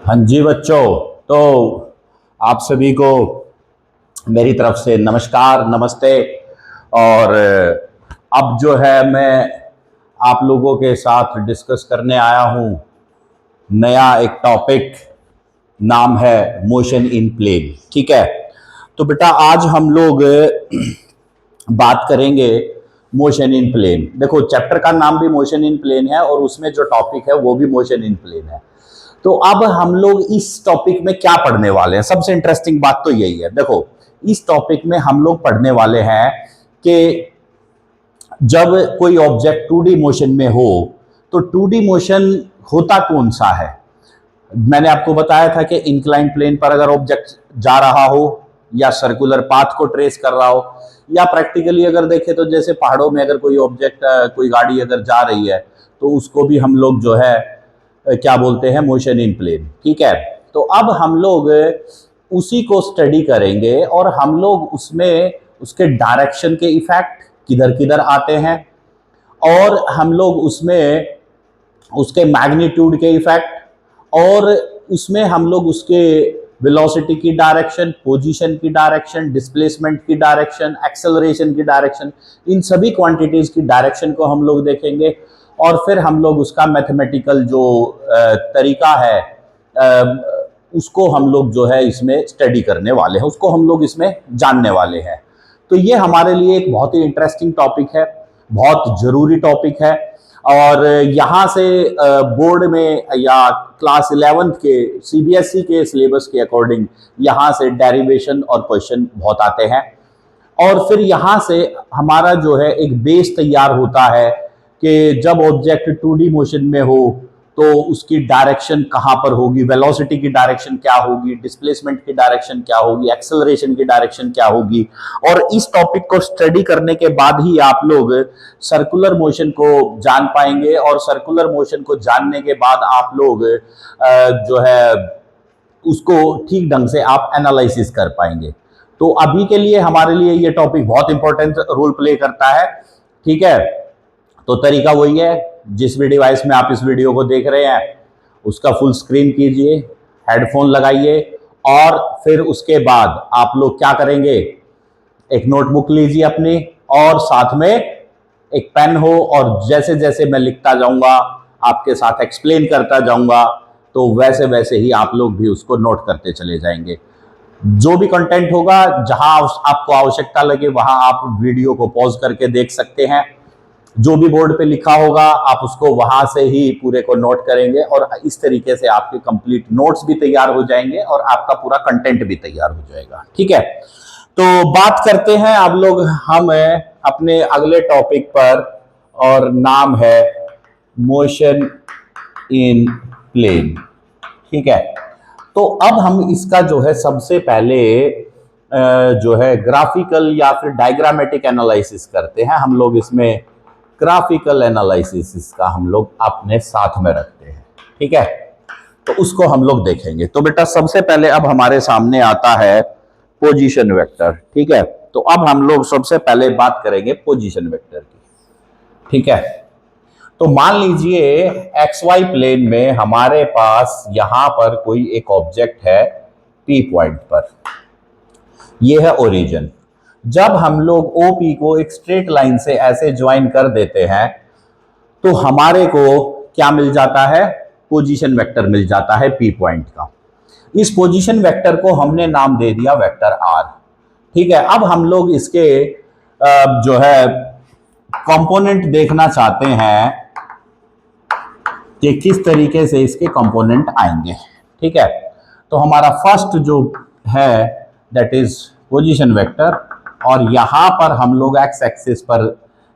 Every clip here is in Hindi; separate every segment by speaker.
Speaker 1: हाँ जी बच्चों, तो आप सभी को मेरी तरफ से नमस्कार, नमस्ते। और अब जो है मैं आप लोगों के साथ डिस्कस करने आया हूँ नया एक टॉपिक। नाम है मोशन इन प्लेन। ठीक है, तो बेटा आज हम लोग बात करेंगे मोशन इन प्लेन। देखो, चैप्टर का नाम भी मोशन इन प्लेन है और उसमें जो टॉपिक है वो भी मोशन इन प्लेन है। तो अब हम लोग इस टॉपिक में क्या पढ़ने वाले हैं, सबसे इंटरेस्टिंग बात तो यही है। देखो, इस टॉपिक में हम लोग पढ़ने वाले हैं कि जब कोई ऑब्जेक्ट 2D मोशन में हो तो 2D मोशन होता कौन सा है। मैंने आपको बताया था कि इंक्लाइन प्लेन पर अगर ऑब्जेक्ट जा रहा हो या सर्कुलर पाथ को ट्रेस कर रहा हो, या प्रैक्टिकली अगर देखें तो जैसे पहाड़ों में अगर कोई ऑब्जेक्ट, कोई गाड़ी अगर जा रही है तो उसको भी हम लोग जो है क्या बोलते हैं, मोशन इन प्लेन। ठीक है, तो अब हम लोग उसी को स्टडी करेंगे और हम लोग उसमें उसके डायरेक्शन के इफेक्ट किधर किधर आते हैं, और हम लोग उसमें उसके मैग्नीट्यूड के इफेक्ट, और उसमें हम लोग उसके वेलोसिटी की डायरेक्शन, पोजीशन की डायरेक्शन, डिस्प्लेसमेंट की डायरेक्शन, एक्सेलरेशन की डायरेक्शन, इन सभी क्वांटिटीज की डायरेक्शन को हम लोग देखेंगे। और फिर हम लोग उसका मैथमेटिकल जो तरीका है उसको हम लोग जो है इसमें स्टडी करने वाले हैं, उसको हम लोग इसमें जानने वाले हैं। तो ये हमारे लिए एक बहुत ही इंटरेस्टिंग टॉपिक है, बहुत जरूरी टॉपिक है। और यहाँ से बोर्ड में या क्लास 11th के CBSE के सिलेबस के अकॉर्डिंग यहाँ से डेरिवेशन और क्वेश्चन बहुत आते हैं। और फिर यहाँ से हमारा जो है एक बेस तैयार होता है कि जब ऑब्जेक्ट 2D मोशन में हो तो उसकी डायरेक्शन कहाँ पर होगी, वेलोसिटी की डायरेक्शन क्या होगी, डिस्प्लेसमेंट की डायरेक्शन क्या होगी, एक्सेलरेशन की डायरेक्शन क्या होगी। और इस टॉपिक को स्टडी करने के बाद ही आप लोग सर्कुलर मोशन को जान पाएंगे, और सर्कुलर मोशन को जानने के बाद आप लोग जो है उसको ठीक ढंग से आप एनालिसिस कर पाएंगे। तो अभी के लिए हमारे लिए ये टॉपिक बहुत इंपॉर्टेंट रोल प्ले करता है। ठीक है, तो तरीका वही है, जिस भी डिवाइस में आप इस वीडियो को देख रहे हैं उसका फुल स्क्रीन कीजिए, हेडफोन लगाइए, और फिर उसके बाद आप लोग क्या करेंगे, एक नोटबुक लीजिए अपनी, और साथ में एक पेन हो, और जैसे जैसे मैं लिखता जाऊंगा आपके साथ एक्सप्लेन करता जाऊंगा, तो वैसे वैसे ही आप लोग भी उसको नोट करते चले जाएंगे। जो भी कंटेंट होगा, जहां आपको आवश्यकता लगे वहां आप वीडियो को पॉज करके देख सकते हैं। जो भी बोर्ड पे लिखा होगा आप उसको वहां से ही पूरे को नोट करेंगे, और इस तरीके से आपके कंप्लीट नोट्स भी तैयार हो जाएंगे और आपका पूरा कंटेंट भी तैयार हो जाएगा। ठीक है, तो बात करते हैं आप लोग हम अपने अगले टॉपिक पर, और नाम है मोशन इन प्लेन। ठीक है, तो अब हम इसका जो है सबसे पहले जो है ग्राफिकल या फिर डायग्रामेटिक एनालिसिस करते हैं। हम लोग इसमें ग्राफिकल एनालिसिस इसका हम लोग अपने साथ में रखते हैं। ठीक है, तो उसको हम लोग देखेंगे। तो बेटा सबसे पहले अब हमारे सामने आता है पोजीशन वेक्टर। ठीक है, तो अब हम लोग सबसे पहले बात करेंगे पोजीशन वेक्टर की। ठीक है, तो मान लीजिए XY प्लेन में हमारे पास यहां पर कोई एक ऑब्जेक्ट है P पॉइंट पर, यह है ओरिजिन। जब हम लोग OP को एक स्ट्रेट लाइन से ऐसे ज्वाइन कर देते हैं तो हमारे को क्या मिल जाता है, पोजीशन वेक्टर मिल जाता है P पॉइंट का। इस पोजीशन वेक्टर को हमने नाम दे दिया वेक्टर R। ठीक है, अब हम लोग इसके जो है कंपोनेंट देखना चाहते हैं कि किस तरीके से इसके कंपोनेंट आएंगे। ठीक है, तो हमारा फर्स्ट जो है दैट इज पोजीशन वेक्टर, और यहां पर हम लोग एक्स एक्सिस पर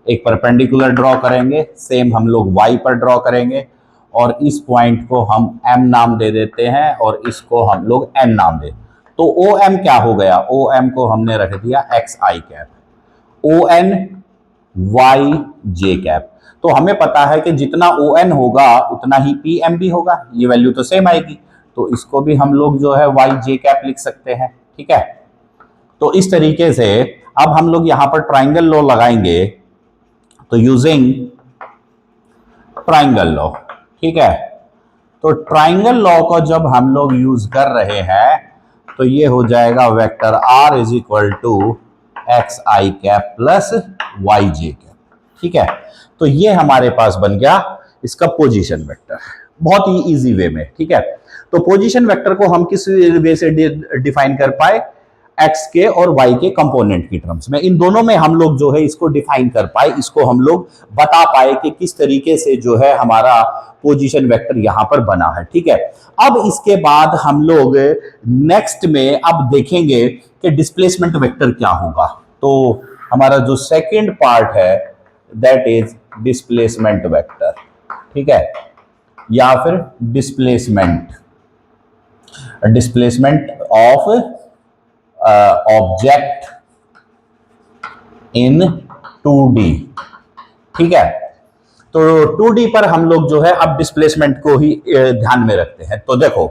Speaker 1: एक परपेंडिकुलर ड्रॉ करेंगे, सेम हम लोग वाई पर ड्रॉ करेंगे, और इस पॉइंट को हम एम नाम दे देते हैं और इसको हम लोग एन नाम दे। तो ओ एम क्या हो गया, ओ एम को हमने रख दिया x i cap, O N Y j cap. तो हमें पता है कि जितना ओ एन होगा उतना ही पी एम भी होगा, ये वैल्यू तो सेम आएगी, तो इसको भी हम लोग जो है वाई जे कैप लिख सकते हैं। ठीक है, तो इस तरीके से अब हम लोग यहां पर ट्राइंगल लॉ लगाएंगे, तो यूजिंग ट्राइंगल लॉ। ठीक है, तो ट्राइंगल लॉ को जब हम लोग यूज कर रहे हैं तो ये हो जाएगा vector R is equal to x i cap plus y j cap. ठीक है, तो ये हमारे पास बन गया इसका पोजीशन वेक्टर, बहुत ही इजी वे में। ठीक है, तो पोजीशन वेक्टर को हम किस वे से डिफाइन कर पाए, एक्स के और वाई के कंपोनेंट की टर्म्स में, इन दोनों में हम लोग जो है इसको डिफाइन कर पाए, इसको हम लोग बता पाए कि किस तरीके से जो है हमारा पोजीशन वेक्टर यहां पर बना है। ठीक है, अब इसके बाद हम लोग नेक्स्ट में अब देखेंगे कि डिस्प्लेसमेंट वेक्टर क्या होगा। तो हमारा जो सेकंड पार्ट है दैट इज डिस्प्लेसमेंट वेक्टर। ठीक है, या फिर displacement of object in 2D। ठीक है, तो 2D पर हम लोग जो है अब डिस्प्लेसमेंट को ही ध्यान में रखते हैं। तो देखो,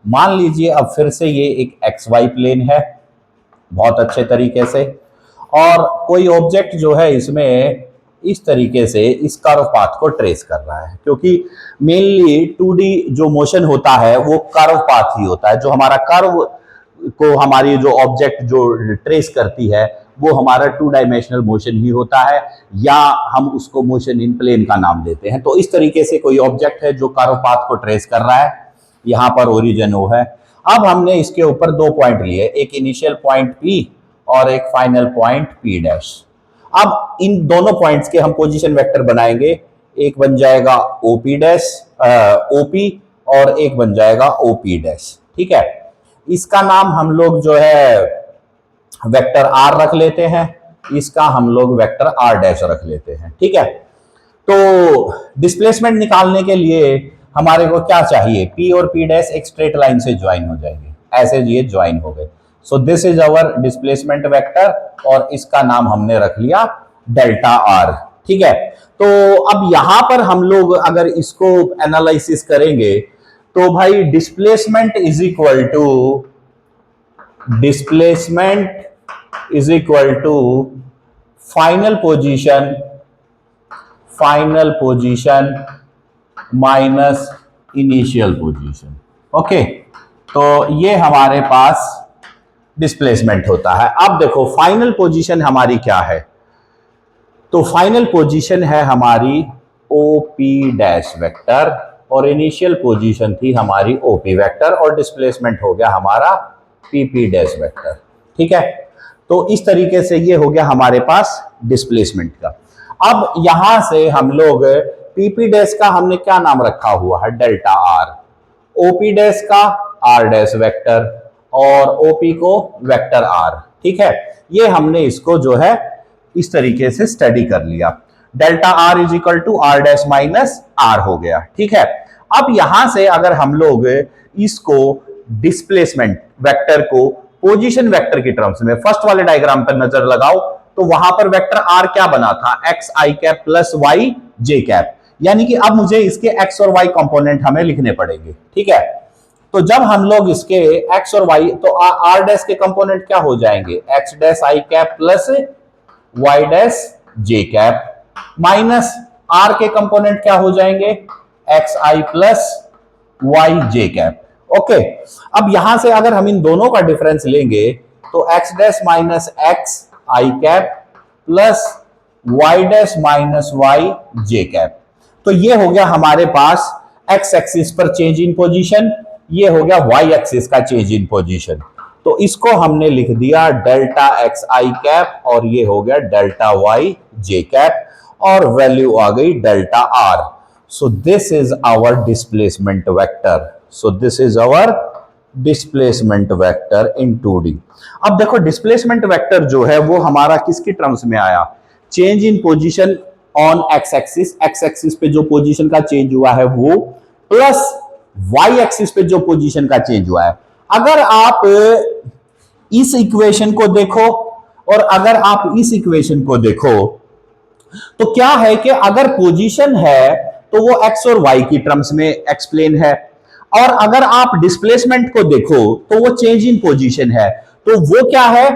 Speaker 1: मान लीजिए अब फिर से ये एक XY प्लेन है बहुत अच्छे तरीके से, और कोई ऑब्जेक्ट जो है इसमें इस तरीके से इस कर्व पाथ को ट्रेस कर रहा है, क्योंकि मेनली 2D जो मोशन होता है वो कर्व पाथ ही होता है। जो हमारा कर्व को हमारी जो ऑब्जेक्ट जो ट्रेस करती है वो हमारा 2 डायमेंशनल मोशन ही होता है, या हम उसको मोशन इन प्लेन का नाम देते हैं। तो इस तरीके से कोई ऑब्जेक्ट है जो कर्व पाथ को ट्रेस कर रहा है, यहां पर ओरिजिन ओ है। अब हमने इसके ऊपर 2 पॉइंट लिए, एक इनिशियल पॉइंट P और एक फाइनल पॉइंट P डैश। अब इन दोनों पॉइंट्स के हम पोजीशन वेक्टर बनाएंगे, एक बन जाएगा OP डैश OP और एक बन जाएगा OP डैश। ठीक है, इसका नाम हम लोग जो है वेक्टर R रख लेते हैं, इसका हम लोग वेक्टर R डैश रख लेते हैं। ठीक है, तो डिस्प्लेसमेंट निकालने के लिए हमारे को क्या चाहिए, P और P डैश एक स्ट्रेट लाइन से ज्वाइन हो जाएंगे, ऐसे ये ज्वाइन हो गए। सो this is our displacement vector और इसका नाम हमने रख लिया डेल्टा R। ठीक है, तो अब यहां पर हम लोग अगर इसको एनालिसिस करेंगे तो भाई displacement is equal to final position minus initial position. Okay, तो ये हमारे पास डिस्प्लेसमेंट होता है। अब देखो फाइनल पोजीशन हमारी क्या है, तो फाइनल पोजीशन है हमारी OP डैश वेक्टर और इनिशियल पोजीशन थी हमारी OP वेक्टर, और डिस्प्लेसमेंट हो गया हमारा PP डैश वेक्टर। ठीक है, तो इस तरीके से ये हो गया हमारे पास डिस्प्लेसमेंट का। अब यहां से हम लोग PP डैश का हमने क्या नाम रखा हुआ है, डेल्टा R, OP डैश का R डैश वेक्टर और OP को वेक्टर R। ठीक है, ये हमने इसको जो है इस तरीके से स्टडी कर लिया, delta R is equal to R dash minus R हो गया। ठीक है, अब यहां से अगर हम लोग इसको डिस्प्लेसमेंट वेक्टर को पोजीशन वेक्टर की टर्म्स में फर्स्ट वाले डायग्राम पर नजर लगाओ तो वहां पर वेक्टर R क्या बना था, x i cap plus y j cap, यानी कि अब मुझे इसके एक्स और वाई कंपोनेंट हमें लिखने पड़ेंगे। ठीक है, तो जब हम लोग इसके एक्स और वाई, तो आर डैश के कंपोनेंट क्या हो जाएंगे, x dash i cap plus y dash j cap, minus r के कंपोनेंट क्या हो जाएंगे, x i plus y j cap. Okay, अब यहां से अगर हम इन दोनों का डिफरेंस लेंगे तो x dash minus x i cap plus y dash minus y j cap. तो ये हो गया हमारे पास एक्स एक्सिस पर चेंज इन पोजीशन, ये हो गया वाई एक्सिस का चेंज इन पोजीशन। तो इसको हमने लिख दिया डेल्टा एक्स आई कैप और ये हो गया डेल्टा वाई जे कैप, और वैल्यू आ गई delta r. So this is our displacement vector. So this is our displacement vector in 2D। अब देखो डिस्प्लेसमेंट वेक्टर जो है वो हमारा किसकी टर्म्स में आया, change in position on x axis, x axis पे जो पोजीशन का चेंज हुआ है वो, प्लस वाई एक्सिस पे जो पोजीशन का चेंज हुआ है। अगर आप इस इक्वेशन को देखो और अगर आप इस इक्वेशन को देखो तो क्या है कि अगर पोजीशन है तो वो एक्स और वाई की टर्म्स में एक्सप्लेन है, और अगर आप डिस्प्लेसमेंट को देखो तो वो चेंज इन पोजीशन है। तो वो क्या है,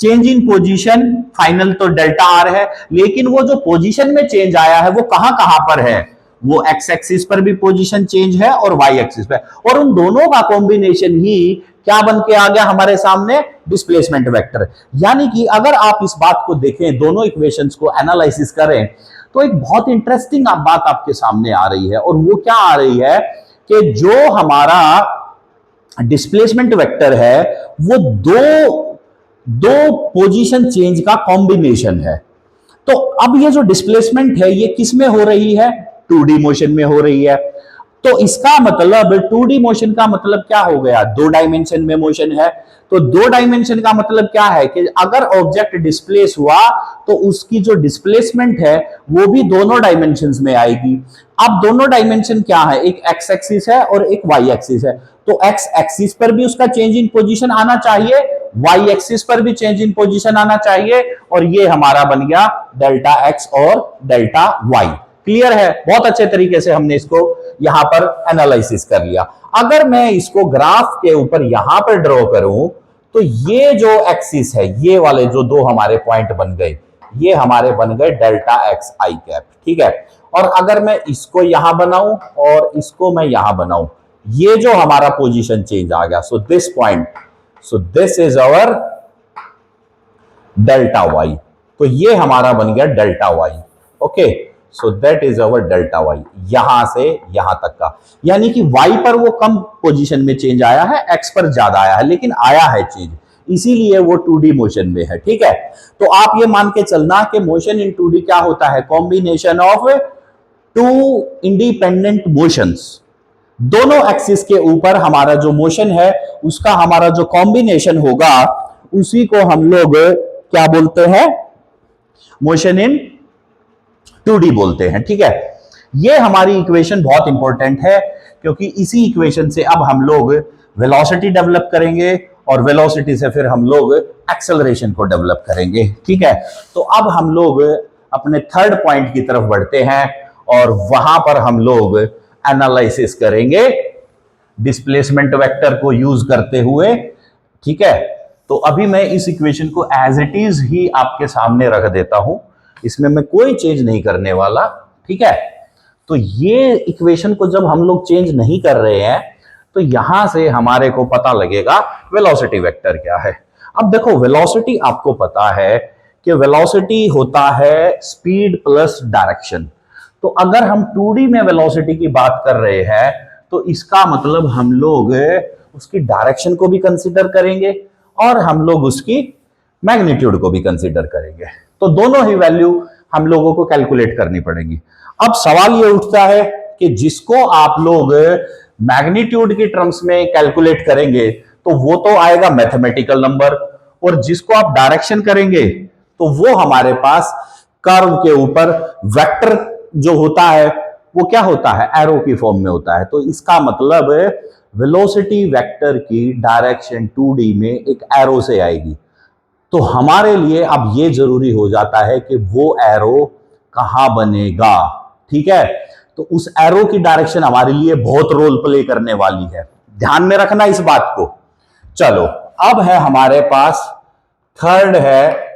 Speaker 1: चेंज इन पोजीशन, फाइनल तो डेल्टा आर है, लेकिन वो जो पोजीशन में चेंज आया है वो कहां कहां पर है, वो एक्स एक्सिस पर भी पोजीशन चेंज है और वाई एक्सिस पे, और उन दोनों का कॉम्बिनेशन ही क्या बन के आ गया हमारे सामने, डिस्प्लेसमेंट वेक्टर। यानी कि अगर आप इस बात को देखें, दोनों इक्वेशंस को एनालिसिस करें, तो एक बहुत इंटरेस्टिंग बात आपके सामने आ रही है, और वो क्या आ रही है कि जो हमारा डिस्प्लेसमेंट वेक्टर है वो दो दो पोजीशन चेंज का कॉम्बिनेशन है। तो अब ये जो डिस्प्लेसमेंट है ये किस में हो रही है, 2D मोशन में हो रही है। तो इसका मतलब 2D मोशन का मतलब क्या हो गया, 2 डायमेंशन में मोशन है। तो 2 डायमेंशन का मतलब क्या है कि अगर ऑब्जेक्ट डिस्प्लेस हुआ तो उसकी जो डिस्प्लेसमेंट है वो भी दोनों डायमेंशंस में आएगी। अब दोनों डायमेंशन क्या है, एक एक्स एक्सिस है और एक वाई एक्सिस है। तो एक्स एक्सिस पर भी उसका चेंज इन पोजीशन आना चाहिए, वाई एक्सिस पर भी चेंज इन पोजीशन आना चाहिए, और ये हमारा बन गया डेल्टा एक्स और डेल्टा वाई। क्लियर है, बहुत अच्छे तरीके से हमने इसको यहां पर एनालिसिस कर लिया। अगर मैं इसको ग्राफ के ऊपर यहां पर ड्रॉ करूं तो ये जो एक्सिस है, ये वाले जो दो हमारे पॉइंट बन गए, ये हमारे बन गए डेल्टा एक्स आई कैप, ठीक है। और अगर मैं इसको यहां बनाऊं और इसको मैं यहां बनाऊं, ये जो हमारा पोजीशन चेंज आ गया, so this point, so this is our delta y. तो ये हमारा बन गया delta y, okay. So that is our delta y, यहां से यहां तक का। यानी कि वाई पर वो कम पोजीशन में चेंज आया है, एक्स पर ज्यादा आया है, लेकिन आया है चेंज, इसीलिए वो 2D मोशन में है, ठीक है। तो आप ये मान के चलना कि मोशन इन 2D क्या होता है, कॉम्बिनेशन ऑफ 2 इंडिपेंडेंट मोशंस। दोनों एक्सिस के ऊपर हमारा जो मोशन है उसका हमारा जो कॉम्बिनेशन होगा उसी को हम लोग क्या बोलते हैं, मोशन इन 2D बोलते हैं, ठीक है। ये हमारी इक्वेशन बहुत इंपॉर्टेंट है, क्योंकि इसी इक्वेशन से अब हम लोग वेलोसिटी डेवलप करेंगे और वेलोसिटी से फिर हम लोग एक्सेलरेशन को डेवलप करेंगे, ठीक है। तो अब हम लोग अपने थर्ड पॉइंट की तरफ बढ़ते हैं और वहां पर हम लोग एनालिसिस करेंगे डिस्प्लेसमेंट वेक्टर को यूज करते हुए, ठीक है। तो अभी मैं इस इक्वेशन को एज इट इज ही आपके सामने रख देता हूं, इसमें मैं कोई चेंज नहीं करने वाला, ठीक है। तो ये इक्वेशन को जब हम लोग चेंज नहीं कर रहे हैं तो यहां से हमारे को पता लगेगा वेलोसिटी वेक्टर क्या है। अब देखो, वेलोसिटी आपको पता है कि वेलोसिटी होता है स्पीड प्लस डायरेक्शन। तो अगर हम 2D में वेलोसिटी की बात कर रहे हैं तो इसका मतलब हम लोग उसकी डायरेक्शन को भी कंसीडर करेंगे और हम लोग उसकी मैग्नीट्यूड को भी कंसीडर करेंगे। तो दोनों ही वैल्यू हम लोगों को कैलकुलेट करनी पड़ेगी। अब सवाल ये उठता है कि जिसको आप लोग मैग्नीट्यूड की टर्म्स में कैलकुलेट करेंगे तो वो तो आएगा मैथमेटिकल नंबर, और जिसको आप डायरेक्शन करेंगे तो वो हमारे पास कर्व के ऊपर वेक्टर जो होता है वो क्या होता है, एरो की फॉर्म में होता है। तो इसका मतलब वेलोसिटी वेक्टर की डायरेक्शन 2D में एक एरो से आएगी। तो हमारे लिए अब ये जरूरी हो जाता है कि वो एरो कहां बनेगा, ठीक है। तो उस एरो की डायरेक्शन हमारे लिए बहुत रोल प्ले करने वाली है, ध्यान में रखना इस बात को। चलो, अब है हमारे पास थर्ड है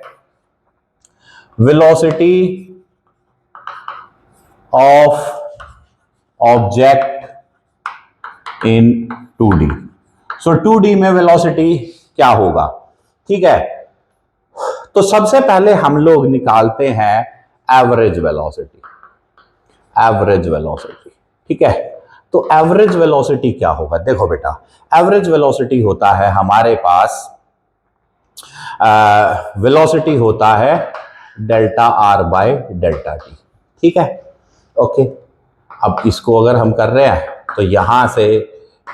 Speaker 1: velocity of object in 2D। So 2D में वेलोसिटी क्या होगा, ठीक है। तो सबसे पहले हम लोग निकालते हैं एवरेज वेलोसिटी, एवरेज वेलोसिटी, ठीक है। तो एवरेज वेलोसिटी क्या होगा, देखो बेटा, एवरेज वेलोसिटी होता है हमारे पास, वेलोसिटी होता है delta r by delta T, ठीक है, ओके। अब इसको अगर हम कर रहे हैं तो यहां से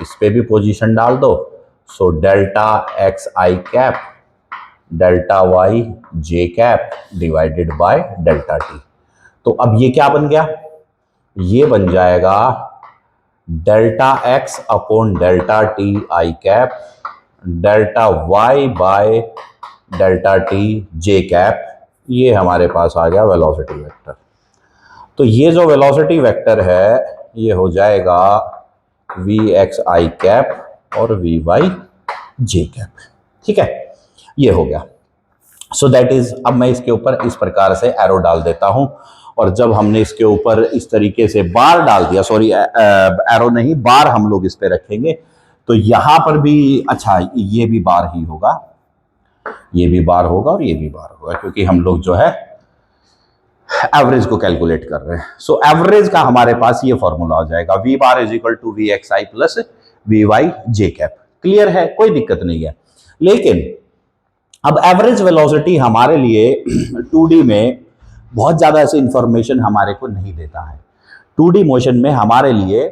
Speaker 1: इस पे भी पोजीशन डाल दो, so delta x i cap delta y j cap divided by delta t. तो अब ये क्या बन गया, ये बन जाएगा delta x upon delta t i cap delta y by delta t j cap. ये हमारे पास आ गया वेलोसिटी वेक्टर। तो ये जो वेलोसिटी वेक्टर है ये हो जाएगा वी एक्स आई कैप और वी वाई जे कैप, ठीक है, ये हो गया। सो दैट इज, अब मैं इसके ऊपर इस प्रकार से एरो डाल देता हूं और जब हमने इसके ऊपर इस तरीके से बार डाल दिया, सॉरी एरो नहीं, बार हम लोग इस पे रखेंगे, तो यहां पर भी, अच्छा ये भी बार ही होगा, ये भी बार होगा और ये भी बार होगा, क्योंकि हम लोग जो है एवरेज को कैलकुलेट कर रहे हैं। सो एवरेज का हमारे पास ये फॉर्मूला हो जाएगा, v bar is equal to v x i plus v y j cap. Clear है, कोई दिक्कत नहीं है। लेकिन अब एवरेज वेलोसिटी हमारे लिए 2D में बहुत ज्यादा ऐसी इंफॉर्मेशन हमारे को नहीं देता है। 2D मोशन में हमारे लिए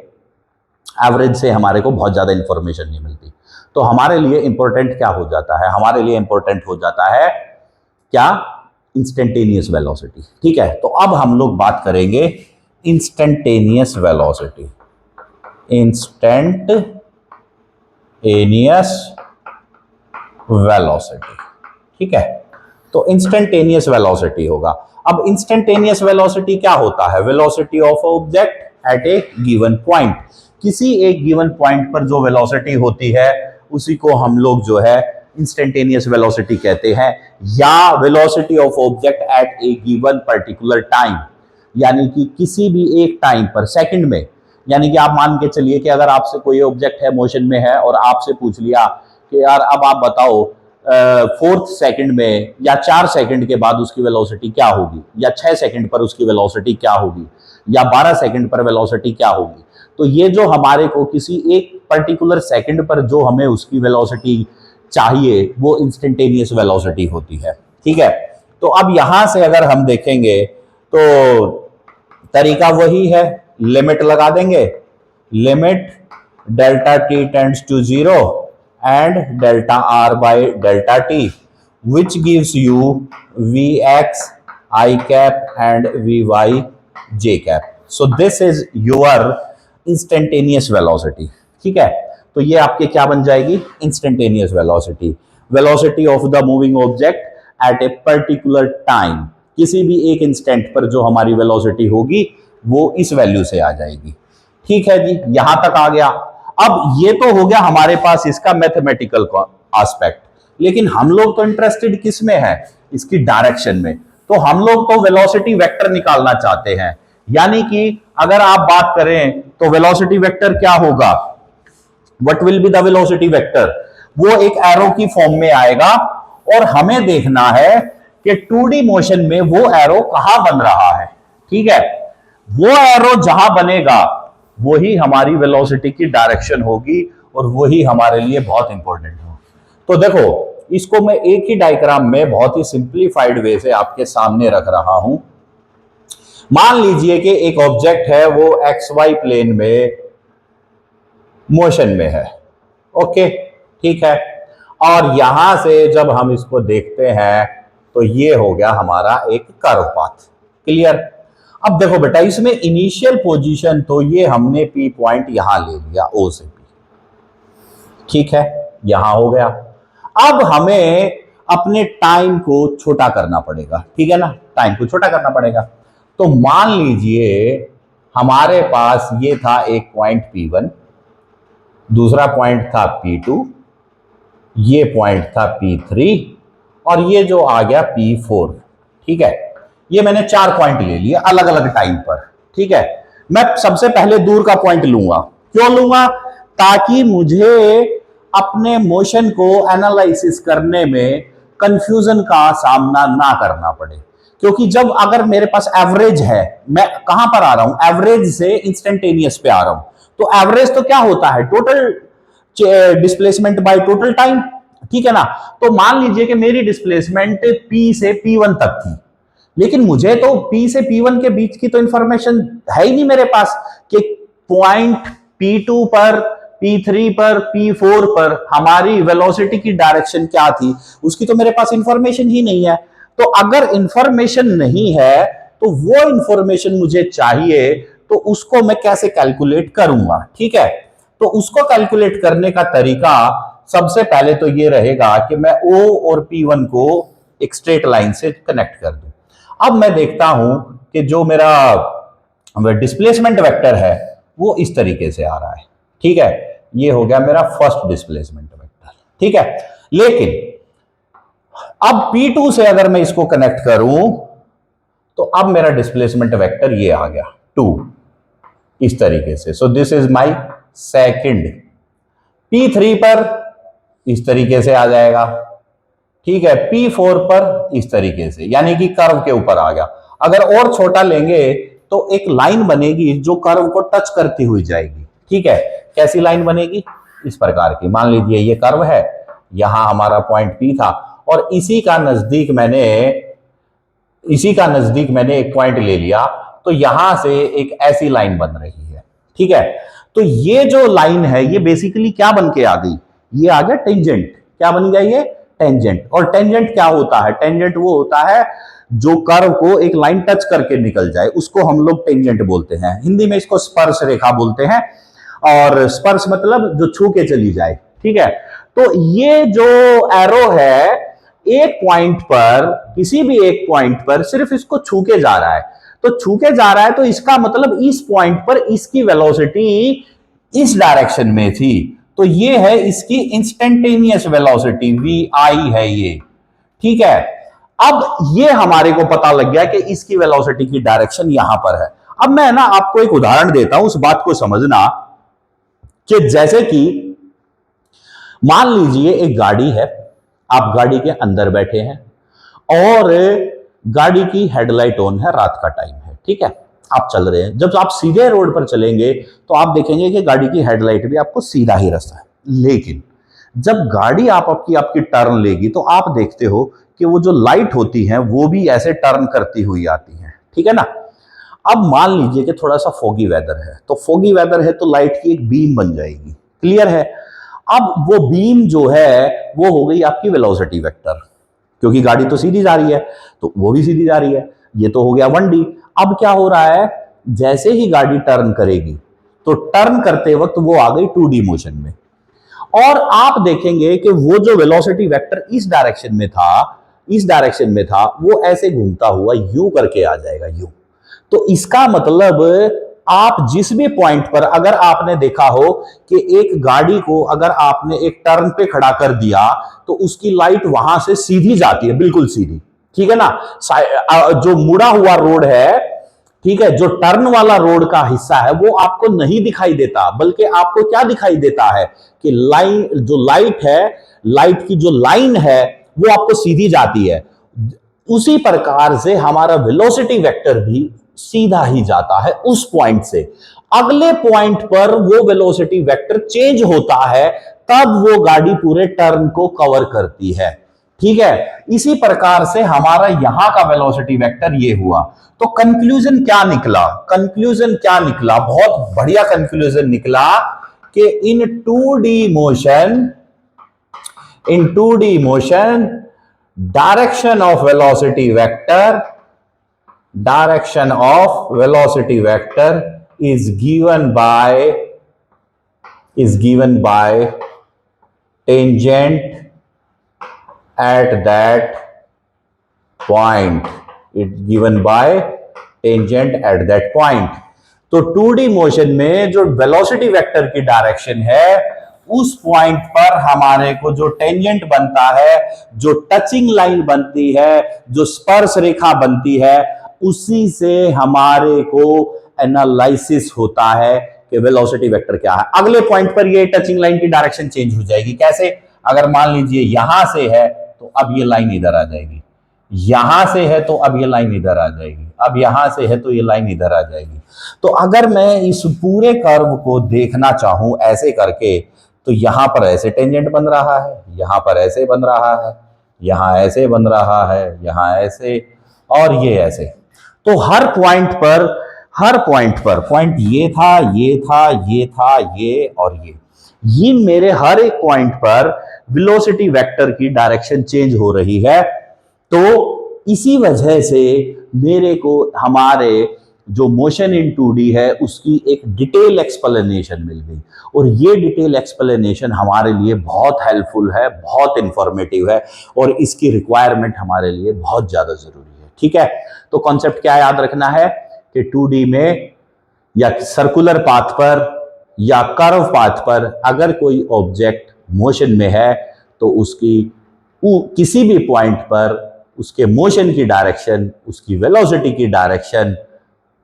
Speaker 1: एवरेज से हमारे को बहुत ज्यादा इंफॉर्मेशन नहीं मिलती। तो हमारे लिए इंपॉर्टेंट क्या हो जाता है, हमारे लिए इंपॉर्टेंट हो जाता है क्या, इंस्टेंटेनियस वेलोसिटी। ठीक है, तो अब हम लोग बात करेंगे इंस्टेंटेनियस वेलोसिटी। इंस्टेंटेनियस वेलोसिटी, ठीक है, तो इंस्टेंटेनियस वेलोसिटी होगा। अब इंस्टेंटेनियस वेलोसिटी क्या होता है, velocity of object at A given point. किसी एक गिवन पॉइंट पर जो वेलोसिटी होती है उसी को हम लोग जो है इंस्टेंटेनियस वेलोसिटी कहते हैं, या velocity of object at A given particular time, यानी कि किसी भी एक टाइम पर, सेकंड में। यानी कि आप मान के चलिए कि अगर आपसे कोई ऑब्जेक्ट है, मोशन में है, और आपसे पूछ लिया कि यार अब आप बताओ 4th सेकंड में या 4 सेकंड के बाद उसकी वेलोसिटी क्या होगी, या 6 सेकंड पर उसकी वेलोसिटी क्या होगी, या 12 सेकंड पर वेलोसिटी क्या होगी। तो ये जो हमारे को किसी एक पर्टिकुलर सेकंड पर जो हमें उसकी वेलोसिटी चाहिए वो इंस्टेंटेनियस वेलोसिटी होती है। ठीक है, तो अब यहां से अगर हम देखेंगे तो तरीका वही है, लिमिट लगा देंगे, limit delta t tends to 0 and delta r by delta t which gives you v x i cap and v y j cap. So this is your instantaneous velocity. ठीक है, तो ये आपके क्या बन जाएगी, instantaneous velocity, velocity of the moving object at a particular time. किसी भी एक इंस्टेंट पर जो हमारी वेलोसिटी होगी वो इस वैल्यू से आ जाएगी। ठीक है जी, यहां तक आ गया। अब ये तो हो गया हमारे पास इसका मैथमेटिकल एस्पेक्ट, लेकिन हम लोग तो इंटरेस्टेड किस में है, इसकी डायरेक्शन में। तो हम लोग तो वेलोसिटी वेक्टर निकालना चाहते हैं, यानी कि अगर आप बात करें तो वेलोसिटी वेक्टर क्या होगा, what will be the velocity vector, वो एक एरो की फॉर्म में आएगा, और हमें देखना है कि 2D मोशन में वो एरो कहां बन रहा है। ठीक है, वो एरो जहां बनेगा वही हमारी वेलोसिटी की डायरेक्शन होगी, और वही हमारे लिए बहुत इंपॉर्टेंट हो। तो देखो, इसको मैं एक ही डायग्राम में बहुत ही सिंप्लीफाइड वे से आपके सामने रख रहा हूं। मान लीजिए कि एक ऑब्जेक्ट है, वो एक्स वाई प्लेन में मोशन में है। ओके, ठीक है, और यहां से जब हम इसको देखते हैं तो ये हो गया हमारा एक कर्व पाथ। क्लियर। अब देखो बेटा, इसमें इनिशियल पोजीशन तो ये हमने पी पॉइंट यहां ले लिया, ओ से पी, ठीक है, यहां हो गया। अब हमें अपने टाइम को छोटा करना पड़ेगा, ठीक है ना, टाइम को छोटा करना पड़ेगा। तो मान लीजिए हमारे पास ये था एक पॉइंट P1, दूसरा पॉइंट था P2, ये पॉइंट था P3, और ये जो आ गया P4। ठीक है, ये मैंने 4 पॉइंट ले लिए अलग अलग टाइम पर। ठीक है, मैं सबसे पहले दूर का पॉइंट लूंगा। क्यों लूंगा, ताकि मुझे अपने मोशन को एनालिसिस करने में कंफ्यूजन का सामना ना करना पड़े। क्योंकि जब अगर मेरे पास एवरेज है, मैं कहां पर आ रहा हूं, एवरेज से इंस्टेंटेनियस पे आ रहा हूं, तो एवरेज तो क्या होता है, total displacement by total time. ठीक है ना, तो मान लीजिए कि मेरी डिस्प्लेसमेंट P से P1 तक थी, लेकिन मुझे तो P से P1 के बीच की तो इंफॉर्मेशन है ही नहीं मेरे पास कि पॉइंट P2 पर, P3 पर, P4 पर हमारी वेलोसिटी की डायरेक्शन क्या थी, उसकी तो मेरे पास इंफॉर्मेशन ही नहीं है। तो अगर इंफॉर्मेशन नहीं है तो वो इंफॉर्मेशन मुझे चाहिए, तो उसको मैं कैसे कैलकुलेट करूंगा। ठीक है, तो उसको कैलकुलेट करने का तरीका सबसे पहले तो ये रहेगा कि मैं O और P1 को एक स्ट्रेट लाइन से कनेक्ट कर दूं। अब मैं देखता हूं कि जो मेरा डिस्प्लेसमेंट वेक्टर है वो इस तरीके से आ रहा है। ठीक है, ये हो गया मेरा फर्स्ट डिस्प्लेसमेंट वेक्टर। ठीक है, लेकिन अब P2 से अगर मैं इसको कनेक्ट करूं तो अब मेरा डिस्प्लेसमेंट वेक्टर ये आ गया 2 इस तरीके से। सो this is my second. P3 पर इस तरीके से आ जाएगा, ठीक है। P4 पर इस तरीके से, यानी कि कर्व के ऊपर आ गया। अगर और छोटा लेंगे तो एक लाइन बनेगी जो कर्व को टच करती हुई जाएगी, ठीक है। कैसी लाइन बनेगी? इस प्रकार की। मान लीजिए ये कर्व है, यहां हमारा पॉइंट P था और इसी का नजदीक मैंने एक पॉइंट ले लिया, तो यहां से एक ऐसी लाइन बन रही है, ठीक है। तो ये जो लाइन है ये बेसिकली क्या बन के आ गई? ये आ गया टेंजेंट। क्या बन गया ये? टेंजेंट। और टेंजेंट क्या होता है? टेंजेंट वो होता है जो कर्व को एक लाइन टच करके निकल जाए, उसको हम लोग टेंजेंट बोलते हैं। हिंदी में इसको स्पर्श रेखा बोलते हैं, और स्पर्श मतलब जो छू के चली जाए, ठीक है। तो ये जो एरो है एक पॉइंट पर, किसी भी एक पॉइंट पर सिर्फ इसको छू के जा रहा है, तो छू के जा रहा है, तो इसका मतलब इस पॉइंट पर इसकी वेलोसिटी इस डायरेक्शन में थी, तो ये है इसकी इंस्टेंटेनियस वेलोसिटी, VI है ये, ठीक है। अब ये हमारे को पता लग गया कि इसकी वेलोसिटी की डायरेक्शन यहां पर है। अब मैं ना आपको एक उदाहरण देता हूं, उस बात को समझना कि जैसे कि मान लीजिए एक गाड़ी है, आप गाड़ी के अंदर बैठे हैं और गाड़ी की हेडलाइट ऑन है, रात का टाइम है, ठीक है। आप चल रहे हैं, जब आप सीधे रोड पर चलेंगे तो आप देखेंगे कि गाड़ी की हेडलाइट भी आपको सीधा ही रास्ता है, लेकिन जब गाड़ी आपकी टर्न लेगी तो आप देखते हो कि वो जो लाइट होती है वो भी ऐसे टर्न करती हुई आती है, ठीक है ना। अब मान लीजिए कि थोड़ा सा फोगी वेदर है, तो फोगी वेदर है तो लाइट की एक बीम बन जाएगी, क्लियर है। अब वो बीम जो है वो हो गई आपकी वेलोसिटी वेक्टर, क्योंकि गाड़ी तो सीधी जा रही है तो वो भी सीधी जा रही है। ये तो हो गया 1D। अब क्या हो रहा है, जैसे ही गाड़ी टर्न करेगी तो टर्न करते वक्त वो आ गई 2D मोशन में, और आप देखेंगे कि वो जो वेलोसिटी वेक्टर इस डायरेक्शन में था वो ऐसे घूमता हुआ यूं करके आ जाएगा, यूं। तो इसका मतलब आप जिस भी पॉइंट पर, अगर आपने देखा हो कि एक गाड़ी को अगर आपने एक टर्न पे खड़ा कर दिया तो उसकी लाइट वहां से सीधी जाती है, बिल्कुल सीधी, ठीक है ना। जो मुड़ा हुआ रोड है, ठीक है, जो टर्न वाला रोड का हिस्सा है वो आपको नहीं दिखाई देता, बल्कि आपको क्या दिखाई देता है कि लाइट की जो लाइन है वो आपको सीधी जाती है। उसी प्रकार से हमारा वेलोसिटी वेक्टर भी सीधा ही जाता है उस पॉइंट से। अगले पॉइंट पर वो वेलोसिटी वेक्टर चेंज होता है, तब वो गाड़ी पूरे टर्न को कवर करती है, ठीक है। इसी प्रकार से हमारा यहां का वेलोसिटी वेक्टर ये हुआ। तो कंक्लूजन क्या निकला? बहुत बढ़िया कंक्लूजन निकला कि इन 2D motion direction of velocity vector is given by tangent at that point. तो 2D मोशन में जो वेलोसिटी वेक्टर की डायरेक्शन है, उस पॉइंट पर हमारे को जो टेंजेंट बनता है, जो टचिंग लाइन बनती है, जो स्पर्श रेखा बनती है, उसी से हमारे को एनालिसिस होता है कि वेलोसिटी वेक्टर क्या है। अगले पॉइंट पर ये टचिंग लाइन की डायरेक्शन चेंज हो जाएगी। कैसे? अगर मान लीजिए यहां से है तो अब ये लाइन इधर आ जाएगी, यहां से है तो अब ये लाइन इधर आ जाएगी, अब यहां से है तो ये लाइन इधर आ जाएगी। तो अगर मैं इस पूरे कर्व को देखना चाहूं ऐसे करके, तो यहां पर ऐसे टेंजेंट बन रहा है, यहां पर ऐसे बन रहा है, यहां ऐसे बन रहा है, यहां ऐसे, और ये ऐसे। तो हर पॉइंट पर पॉइंट ये था, ये और ये मेरे हर एक पॉइंट पर वेलोसिटी वेक्टर की डायरेक्शन चेंज हो रही है। तो इसी वजह से मेरे को हमारे जो मोशन इन 2D है उसकी एक डिटेल एक्सप्लेनेशन मिल गई, और ये डिटेल एक्सप्लेनेशन हमारे लिए बहुत हेल्पफुल है, बहुत इंफॉर्मेटिव है, और इसकी रिक्वायरमेंट हमारे लिए बहुत ज्यादा जरूरी है, ठीक है। तो कॉन्सेप्ट क्या याद रखना है कि 2D में या सर्कुलर पाथ पर या कर्व पाथ पर अगर कोई ऑब्जेक्ट मोशन में है तो उसकी किसी भी पॉइंट पर उसके मोशन की डायरेक्शन, उसकी वेलोसिटी की डायरेक्शन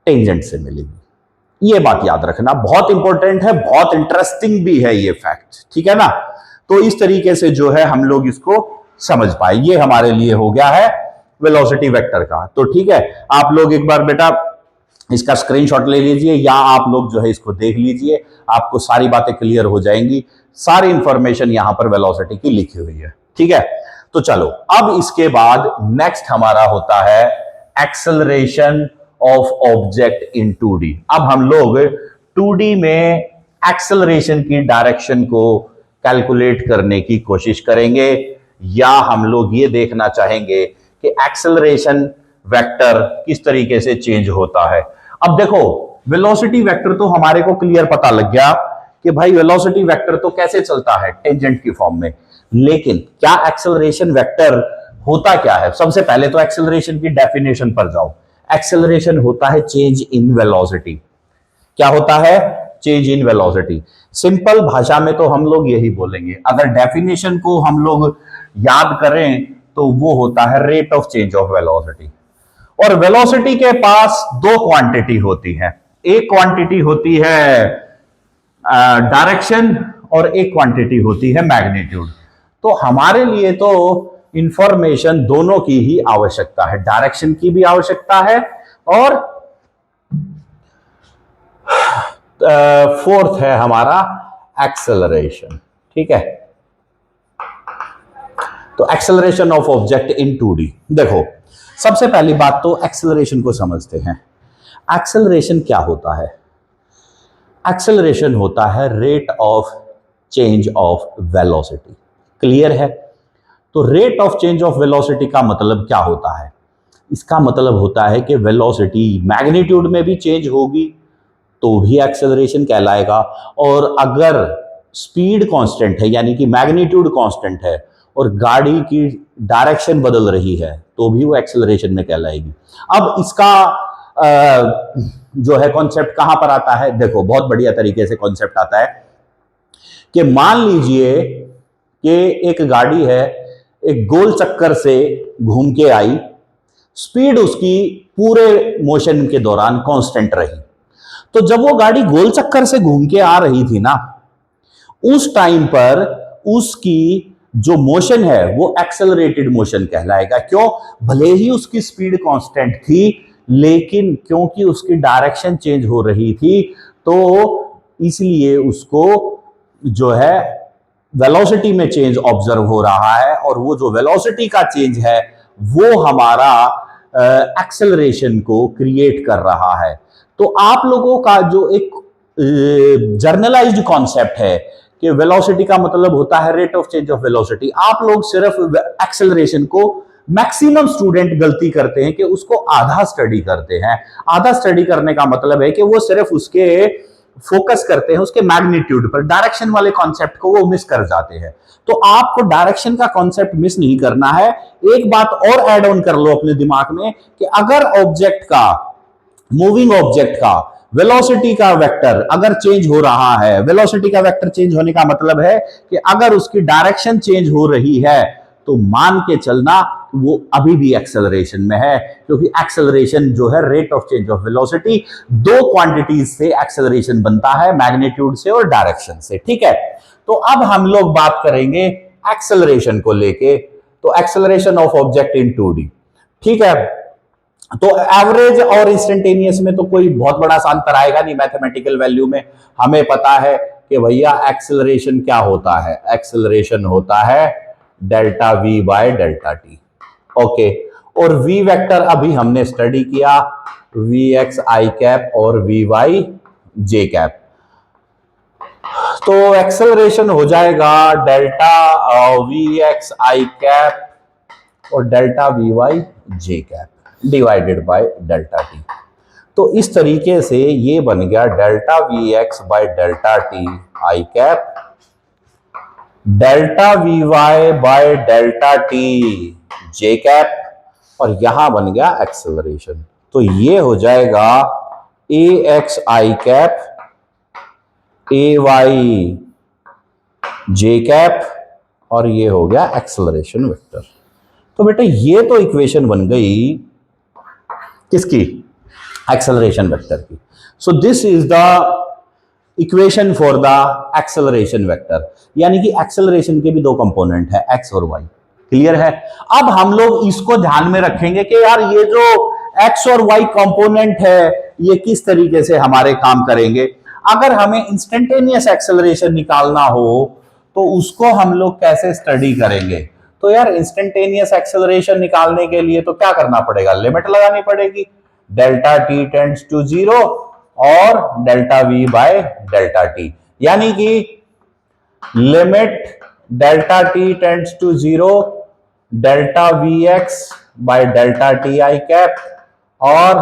Speaker 1: टेंजेंट से मिलेगी। ये बात याद रखना, बहुत इंपॉर्टेंट है, बहुत इंटरेस्टिंग भी है ये फैक्ट, ठीक है ना। तो इस तरीके से जो है हम लोग इसको समझ पाए। ये हमारे लिए हो गया है वेलोसिटी वेक्टर का। तो ठीक है, आप लोग एक बार बेटा इसका स्क्रीनशॉट ले लीजिए या आप लोग जो है इसको देख लीजिए, आपको सारी बातें क्लियर हो जाएंगी। सारी इंफॉर्मेशन यहां पर वेलोसिटी की लिखी हुई है, ठीक है। तो चलो, अब इसके बाद नेक्स्ट हमारा होता है acceleration of object in 2D। अब हम लोग 2D में एक्सेलरेशन की डायरेक्शन को कैलकुलेट करने की कोशिश करेंगे, या हम लोग ये देखना चाहेंगे कि एक्सेलरेशन वेक्टर किस तरीके से चेंज होता है। अब देखो, वेलोसिटी वेक्टर तो हमारे को क्लियर पता लग गया कि भाई वेलोसिटी वेक्टर तो कैसे चलता है, टेंजेंट की फॉर्म में। लेकिन क्या एक्सेलरेशन वेक्टर होता क्या है? सबसे पहले तो एक्सेलरेशन की डेफिनेशन पर जाओ। एक्सेलरेशन होता है चेंज इन वेलोसिटी। क्या होता है? Change in velocity. सिंपल भाषा में तो हम लोग यही बोलेंगे, अगर डेफिनेशन को हम लोग याद करें तो वो होता है rate of change of velocity. और वेलोसिटी के पास दो क्वांटिटी होती है, एक क्वांटिटी होती है डायरेक्शन और एक क्वांटिटी होती है मैग्नीट्यूड। तो हमारे लिए तो इंफॉर्मेशन दोनों की ही आवश्यकता है, डायरेक्शन की भी आवश्यकता है और फोर्थ है हमारा एक्सेलरेशन, ठीक है। तो acceleration of object in 2D। देखो, सबसे पहली बात तो एक्सेलरेशन को समझते हैं। एक्सेलरेशन क्या होता है? एक्सेलरेशन होता है rate of change of velocity. Clear है? तो rate of change of velocity का मतलब क्या होता है? इसका मतलब होता है कि वेलोसिटी मैग्नीट्यूड में भी चेंज होगी तो भी एक्सेलरेशन कहलाएगा, और अगर स्पीड कांस्टेंट है यानी कि मैग्नीट्यूड कांस्टेंट है और गाड़ी की डायरेक्शन बदल रही है तो भी वो एक्सेलरेशन में कहलाएगी। अब इसका जो है कॉन्सेप्ट कहां पर आता है? देखो, बहुत बढ़िया तरीके से कॉन्सेप्ट आता है कि मान लीजिए कि एक गाड़ी है, एक गोल चक्कर से घूम के आई, स्पीड उसकी पूरे मोशन के दौरान कांस्टेंट रही। तो जब वो गाड़ी गोल चक्कर से घूम के आ रही थी ना, उस टाइम पर उसकी जो मोशन है वो एक्सेलरेटेड मोशन कहलाएगा। क्यों? भले ही उसकी स्पीड कांस्टेंट थी, लेकिन क्योंकि उसकी डायरेक्शन चेंज हो रही थी तो इसलिए उसको जो है वेलोसिटी में चेंज ऑब्जर्व हो रहा है, और वो जो वेलोसिटी का चेंज है वो हमारा एक्सेलरेशन को क्रिएट कर रहा है। तो आप लोगों का जो एक जर्नलाइज्ड कॉन्सेप्ट है कि वेलोसिटी का मतलब होता है rate of change of velocity, आप लोग सिर्फ एक्सेलरेशन को, मैक्सिमम स्टूडेंट गलती करते हैं कि उसको आधा स्टडी करते हैं। आधा स्टडी करने का मतलब है कि वो सिर्फ उसके फोकस करते हैं उसके मैग्नीट्यूड पर, डायरेक्शन वाले कॉन्सेप्ट को वो मिस कर जाते हैं। तो आपको डायरेक्शन का कॉन्सेप्ट मिस नहीं करना है। एक बात और ऐड ऑन कर लो अपने दिमाग में कि अगर ऑब्जेक्ट का, मूविंग ऑब्जेक्ट का वेलोसिटी का वेक्टर अगर चेंज हो रहा है, वेलोसिटी का वेक्टर चेंज होने का मतलब है कि अगर उसकी डायरेक्शन चेंज हो रही है तो मान के चलना वो अभी भी एक्सेलरेशन में है, क्योंकि एक्सेलरेशन जो है rate of change of velocity, दो क्वांटिटीज से एक्सेलरेशन बनता है, मैग्नीट्यूड से और डायरेक्शन से, ठीक है। तो अब हम लोग बात करेंगे एक्सेलरेशन को लेके, तो acceleration of object in 2D, ठीक है। तो एवरेज और इंस्टेंटेनियस में तो कोई बहुत बड़ा सा अंतर आएगा नहीं, मैथमेटिकल वैल्यू में हमें पता है कि भैया एक्सेलरेशन क्या होता है। एक्सेलरेशन होता है delta v by delta t, okay. और वी वेक्टर अभी हमने स्टडी किया, वी एक्स आई कैप और वी वाई जे कैप। तो एक्सेलरेशन हो जाएगा delta v x i cap और delta v y j cap divided by delta t. तो इस तरीके से ये बन गया delta v x by delta t i cap, delta v y by delta t j cap, और यहां बन गया एक्सेलरेशन। तो ये हो जाएगा a x i cap a y j cap, और ये हो गया एक्सेलरेशन वेक्टर, तो बेटा ये तो इक्वेशन बन गई किसकी, एक्सेलरेशन वेक्टर की। सो this is the equation for the acceleration vector, यानी कि एक्सेलरेशन के भी दो कंपोनेंट है, एक्स और वाई। क्लियर है। अब हम लोग इसको ध्यान में रखेंगे कि यार ये जो एक्स और वाई कंपोनेंट है ये किस तरीके से हमारे काम करेंगे। अगर हमें इंस्टेंटेनियस एक्सेलरेशन निकालना हो तो उसको हम लोग कैसे स्टडी करेंगे। तो यार इंस्टेंटेनियस एक्सेलरेशन निकालने के लिए तो क्या करना पड़ेगा, लिमिट लगानी पड़ेगी, delta t tends to zero और delta v by delta t, यानी कि limit delta t tends to zero delta v x by delta t i cap और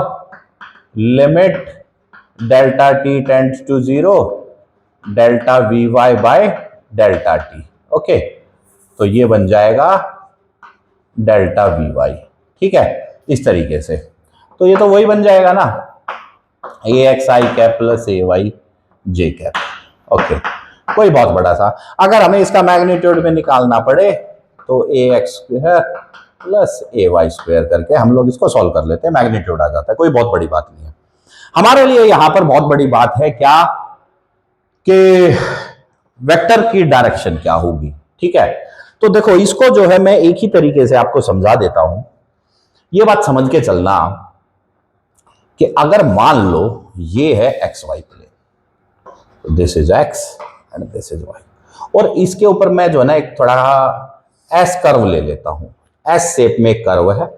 Speaker 1: limit delta t tends to zero delta v y by delta t. Okay, तो ये बन जाएगा डेल्टा वी वाई। ठीक है, इस तरीके से। तो ये तो वही बन जाएगा ना, ए x i cap plus a y j cap. Okay, कोई बहुत बड़ा सा, अगर हमें इसका मैग्नीट्यूड में निकालना पड़े तो ए x square plus a Y square करके हम लोग इसको सॉल्व कर लेते हैं, मैग्नीट्यूड आ जाता है, कोई बहुत बड़ी बात नहीं है। हमारे लिए यहां पर बहुत बड़ी बात है क्या कि वेक्टर की डायरेक्शन क्या होगी। ठीक है, तो देखो इसको जो है मैं एक ही तरीके से आपको समझा देता हूं। ये बात समझ के चलना कि अगर मान लो ये है x y plane, this is x and this is y, और इसके ऊपर मैं जो है ना एक थोड़ा एस कर्व ले लेता हूं, एस शेप में एक कर्व है,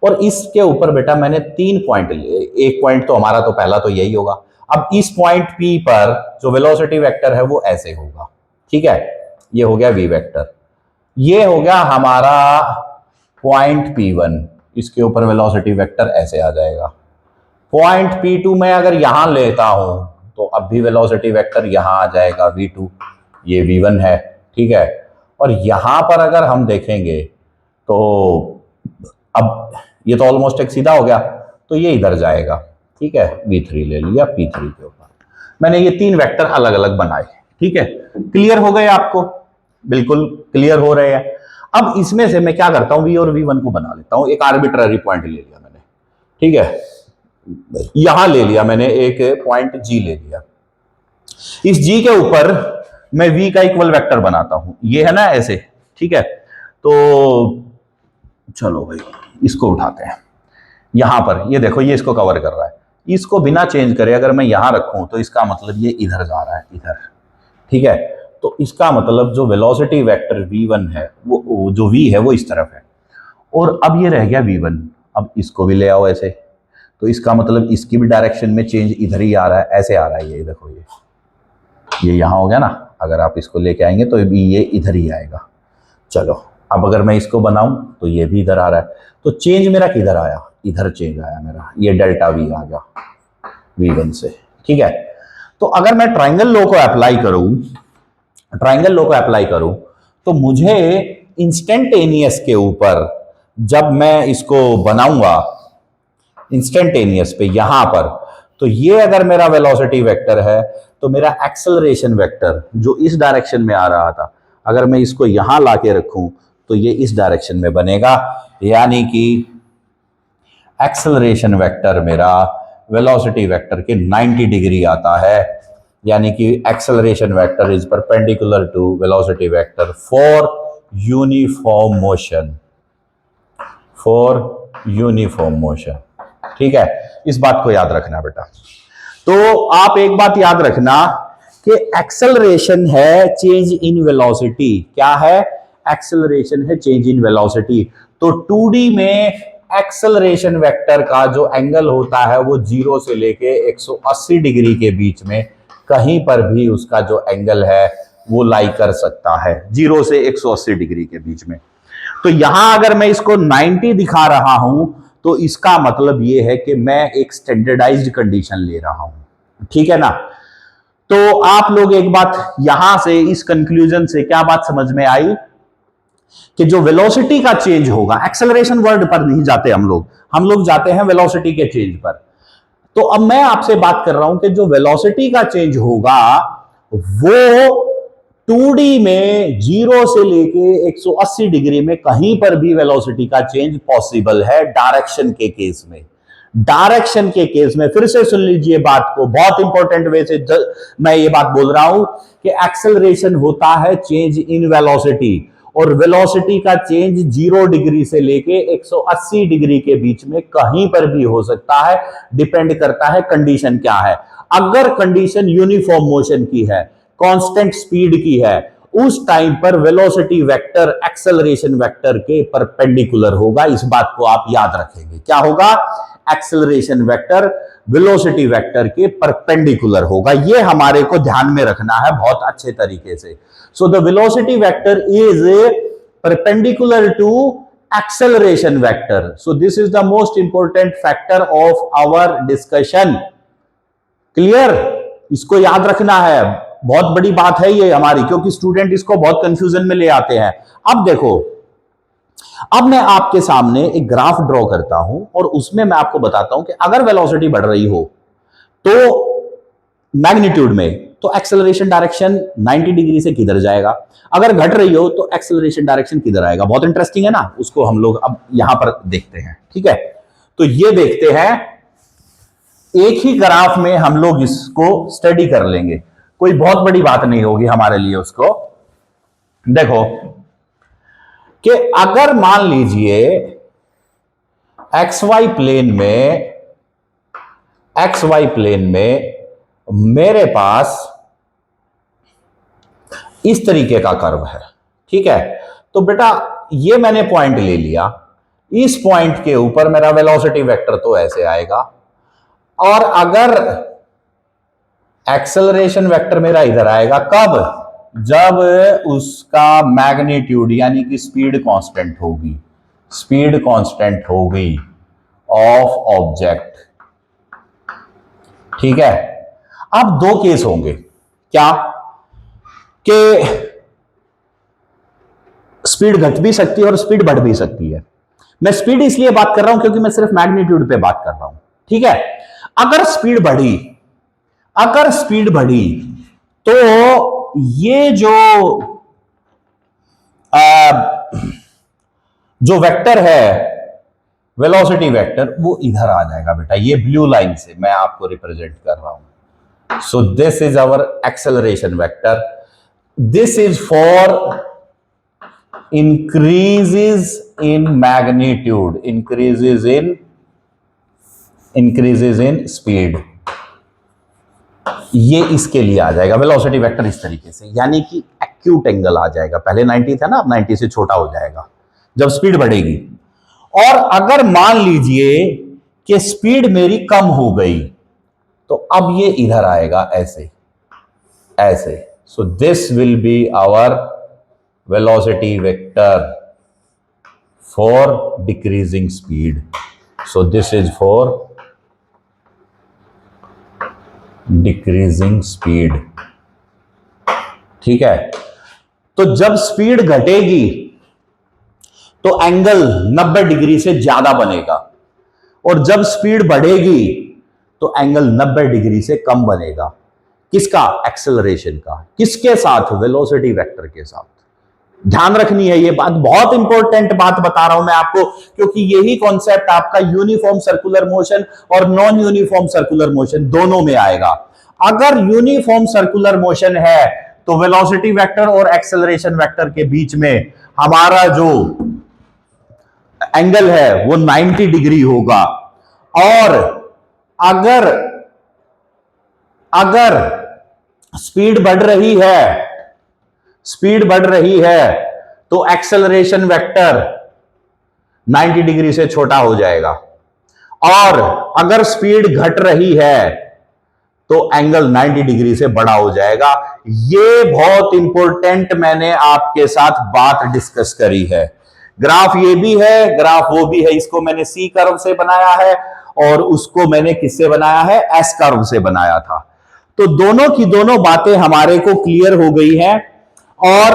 Speaker 1: और इसके ऊपर बेटा मैंने 3 पॉइंट लिए। एक पॉइंट तो हमारा तो पहला तो यही होगा। अब इस पॉइंट P पर जो वेलोसिटी वेक्टर है वो ऐसे होगा। ठीक है, ये हो गया V वेक्टर, ये हो गया हमारा पॉइंट P1, इसके ऊपर वेलोसिटी वेक्टर ऐसे आ जाएगा। पॉइंट P2 में अगर यहां लेता हूं तो अब भी वेलोसिटी वेक्टर यहां आ जाएगा V2, ये V1 है। ठीक है, और यहां पर अगर हम देखेंगे तो अब ये तो ऑलमोस्ट एक सीधा हो गया, तो ये इधर जाएगा। ठीक है, V3 ले लिया P3 के ऊपर। मैंने ये 3 वेक्टर अलग अलग बनाए। ठीक है, क्लियर हो गए आपको, बिल्कुल क्लियर हो रहे हैं। अब इसमें से मैं क्या करता हूं, V और V1 को बना लेता हूं। एक आर्बिट्ररी पॉइंट ले लिया मैंने, ठीक है, यहां ले लिया मैंने एक पॉइंट G ले लिया। इस G के ऊपर मैं V का इक्वल वेक्टर बनाता हूं, ये है ना ऐसे। ठीक है, तो चलो भाई इसको उठाते हैं। यहां पर ये देखो, ये इसको कवर कर रहा है, इसको बिना चेंज करे अगर मैं यहां रखूं तो इसका मतलब ये इधर जा रहा है, इधर। ठीक है, तो इसका मतलब जो वेलोसिटी वेक्टर V1 है वो जो V है वो इस तरफ है, और अब ये रह गया V1। अब इसको भी ले आओ ऐसे, तो इसका मतलब इसकी भी डायरेक्शन में चेंज इधर ही आ रहा है, ऐसे आ रहा है। ये देखो, ये यहां हो गया ना, अगर आप इसको लेके आएंगे तो भी ये इधर ही आएगा। चलो, अब अगर मैं इसको बनाऊं तो ये भी इधर आ रहा है, तो चेंज मेरा किधर आया, इधर चेंज आया मेरा, ये डेल्टा V आ गया V1 से। ठीक है, तो अगर मैं ट्राइंगल लॉ को अप्लाई करूं तो मुझे इंस्टेंटेनियस के ऊपर जब मैं इसको बनाऊंगा इंस्टेंटेनियस पे यहां पर, तो ये अगर मेरा वेलोसिटी वेक्टर है तो मेरा एक्सेलरेशन वेक्टर जो इस डायरेक्शन में आ रहा था, अगर मैं इसको यहां लाके रखूं तो ये इस डायरेक्शन में बनेगा, यानी कि एक्सेलरेशन वेक्टर मेरा वेलोसिटी वेक्टर के 90 डिग्री आता है, यानी कि acceleration vector is perpendicular to velocity vector for uniform motion. ठीक है, इस बात को याद रखना बेटा। तो आप एक बात याद रखना कि एक्सेलरेशन है चेंज इन वेलोसिटी। क्या है? एक्सेलरेशन है चेंज इन वेलोसिटी। तो 2D में एक्सेलरेशन वेक्टर का जो एंगल होता है वो 0 से लेके 180 डिग्री के बीच में कहीं पर भी उसका जो एंगल है वो लाई कर सकता है, 0 से 180 डिग्री के बीच में। तो यहां अगर मैं इसको 90 दिखा रहा हूं तो इसका मतलब ये है कि मैं एक स्टैंडर्डाइज्ड कंडीशन ले रहा हूं। ठीक है ना? तो आप लोग एक बात यहां से, इस कंक्लूजन से क्या बात समझ में आई कि जो वेलोसिटी का चेंज होगा, एक्सेलरेशन वर्ड पर नहीं जाते हम लोग जाते हैं वेलोसिटी के चेंज पर। तो अब मैं आपसे बात कर रहा हूं कि जो वेलोसिटी का चेंज होगा वो 2D में 0 से लेके 180 डिग्री में कहीं पर भी वेलोसिटी का चेंज पॉसिबल है डायरेक्शन के केस में। डायरेक्शन के केस में फिर से सुन लीजिए बात को, बहुत इंपॉर्टेंट वे से मैं ये बात बोल रहा हूं कि एक्सेलरेशन होता है चेंज इन वेलोसिटी, और वेलोसिटी का चेंज 0 डिग्री से लेके 180 डिग्री के बीच में कहीं पर भी हो सकता है। डिपेंड करता है कंडीशन क्या है। अगर कंडीशन यूनिफॉर्म मोशन की है, कांस्टेंट स्पीड की है, उस टाइम पर वेलोसिटी वेक्टर एक्सेलरेशन वेक्टर के परपेंडिकुलर होगा। इस बात को आप याद रखेंगे। क्या होगा? एक्सेलरेशन वेक्टर वेलोसिटी वेक्टर के परपेंडिकुलर होगा। ये हमारे को ध्यान में रखना है बहुत अच्छे तरीके से। So the velocity vector is perpendicular to acceleration vector. So this is the most important factor of our discussion. Clear? इसको याद रखना है, बहुत बड़ी बात है ये हमारी, क्योंकि स्टूडेंट इसको बहुत कंफ्यूजन में ले आते हैं। अब देखो, अब मैं आपके सामने एक ग्राफ ड्रॉ करता हूं और उसमें मैं आपको बताता हूं कि अगर वेलोसिटी बढ़ रही हो तो मैग्नीट्यूड में, तो एक्सेलरेशन डायरेक्शन 90 डिग्री से किधर जाएगा, अगर घट रही हो तो एक्सेलरेशन डायरेक्शन किधर आएगा। बहुत इंटरेस्टिंग है ना, उसको हम लोग अब यहां पर देखते हैं। ठीक है, तो ये देखते हैं, एक ही ग्राफ में हम लोग इसको स्टडी कर लेंगे, कोई बहुत बड़ी बात नहीं होगी हमारे लिए उसको। देखो कि अगर मान लीजिए XY प्लेन में मेरे पास इस तरीके का कर्व है। ठीक है, तो बेटा ये मैंने पॉइंट ले लिया, इस पॉइंट के ऊपर मेरा वेलोसिटी वेक्टर तो ऐसे आएगा, और अगर एक्सेलरेशन वेक्टर मेरा इधर आएगा, कब? जब उसका मैग्नीट्यूड यानी कि स्पीड कांस्टेंट होगी ऑफ ऑब्जेक्ट। ठीक है, अब दो केस होंगे, क्या कि स्पीड घट भी सकती है और स्पीड बढ़ भी सकती है। मैं स्पीड इसलिए बात कर रहा हूं क्योंकि मैं सिर्फ मैग्नीट्यूड पे बात कर रहा हूं। ठीक है, अगर स्पीड बढ़ी तो ये जो वेक्टर है वेलोसिटी वेक्टर, वो इधर आ जाएगा बेटा, ये ब्लू लाइन से मैं आपको रिप्रेजेंट कर रहा हूं। So this is our acceleration vector, this is for increases in magnitude, increases in speed। ये इसके लिए आ जाएगा वेलोसिटी वेक्टर इस तरीके से, यानी कि एक्यूट एंगल आ जाएगा। पहले 90 था ना, अब 90 से छोटा हो जाएगा जब स्पीड बढ़ेगी। और अगर मान लीजिए कि स्पीड मेरी कम हो गई, तो अब ये इधर आएगा ऐसे ऐसे। So this will be our velocity vector for decreasing speed. So this is for decreasing speed। ठीक है, तो जब स्पीड घटेगी तो एंगल 90 डिग्री से ज्यादा बनेगा, और जब स्पीड बढ़ेगी तो एंगल 90 डिग्री से कम बनेगा। किसका? एक्सेलरेशन का। किसके साथ? वेलोसिटी वेक्टर के साथ। ध्यान रखनी है ये बात, बहुत इंपॉर्टेंट बात बता रहा हूं मैं आपको, क्योंकि यही कॉन्सेप्ट आपका यूनिफॉर्म सर्कुलर मोशन और नॉन यूनिफॉर्म सर्कुलर मोशन दोनों में आएगा। अगर यूनिफॉर्म सर्कुलर मोशन है तो वेलोसिटी वेक्टर और एक्सेलरेशन वेक्टर के बीच में हमारा जो एंगल है वो 90 डिग्री होगा। और अगर स्पीड बढ़ रही है तो एक्सेलरेशन वेक्टर 90 डिग्री से छोटा हो जाएगा, और अगर स्पीड घट रही है तो एंगल 90 डिग्री से बड़ा हो जाएगा। ये बहुत इंपॉर्टेंट मैंने आपके साथ बात डिस्कस करी है। ग्राफ ये भी है, ग्राफ वो भी है। इसको मैंने सी कर्व से बनाया है और उसको मैंने किससे बनाया है? एस कर्व से बनाया था। तो दोनों की दोनों बातें हमारे को क्लियर हो गई हैं, और